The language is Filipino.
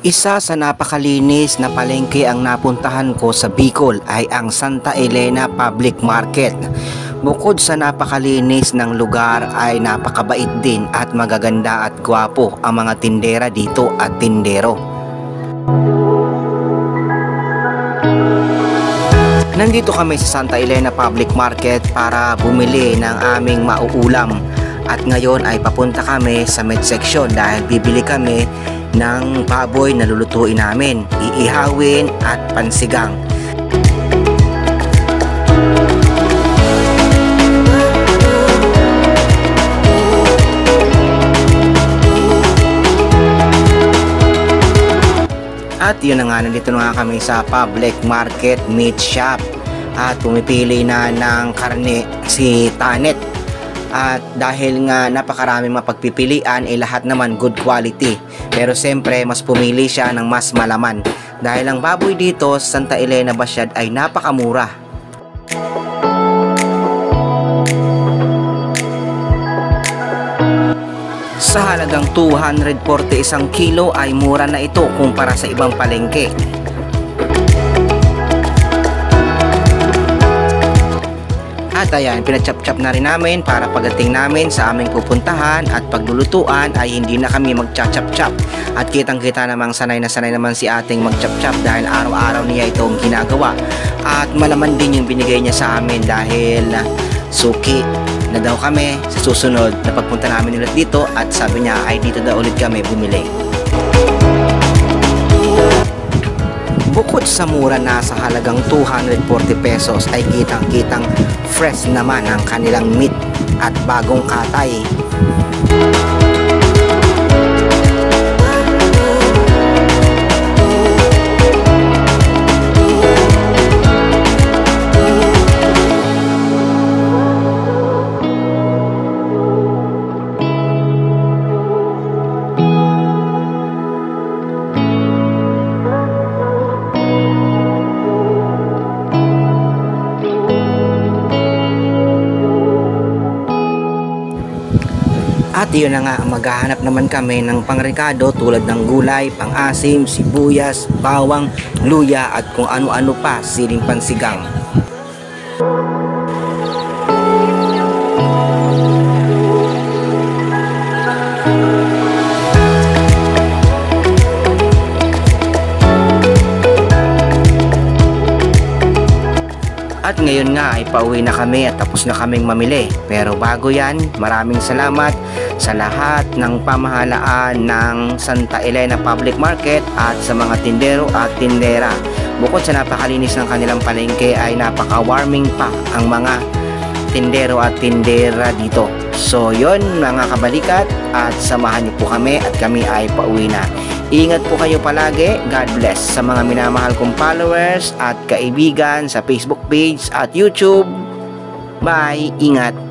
Isa sa napakalinis na palengke ang napuntahan ko sa Bicol ay ang Santa Elena Public Market. Bukod sa napakalinis ng lugar ay napakabait din at magaganda at gwapo ang mga tindera dito at tindero. Nandito kami sa Santa Elena Public Market para bumili ng aming mauulam. At ngayon ay papunta kami sa meat section dahil bibili kami ng baboy na lulutuin namin, iihawin at pansigang. At yun na nga, nandito na nga kami sa Public Market Meat Shop at pumipili na ng karne si Tanet. At dahil nga napakaraming mapagpipilian, lahat naman good quality. Pero siyempre mas pumili siya ng mas malaman dahil ang baboy dito sa Santa Elena Basyad ay napakamura. Sa halagang 241 kilo ay mura na ito kumpara sa ibang palengke. At ayan, pinachap-chap na rin namin para pagdating namin sa aming pupuntahan at paglulutuan ay hindi na kami magcha-chap-chap. At kitang-kita namang sanay na sanay naman si ating magchap-chap dahil araw-araw niya itong ginagawa. At malaman din yung binigay niya sa amin dahil suki na daw kami sa susunod na pagpunta namin ulit dito at sabi niya ay dito daw ulit kami bumili. Bukod sa mura na sa halagang 240 pesos ay kitang-kitang fresh naman ang kanilang meat at bagong katay. At yun na nga, maghahanap naman kami ng pangrekado tulad ng gulay, pang-asim, sibuyas, bawang, luya at kung ano-ano pa, siling pansigang. At ngayon nga ay pauwi na kami at tapos na kaming mamili. Pero bago yan, maraming salamat sa lahat ng pamahalaan ng Santa Elena Public Market at sa mga tindero at tindera. Bukod sa napakalinis ng kanilang palengke ay napaka-warming pa ang mga tindero at tindera dito. So yun mga kabalikat, at samahan niyo po kami at kami ay pauwi na. Ingat po kayo palagi. God bless sa mga minamahal kong followers at kaibigan sa Facebook page at YouTube. Bye! Ingat!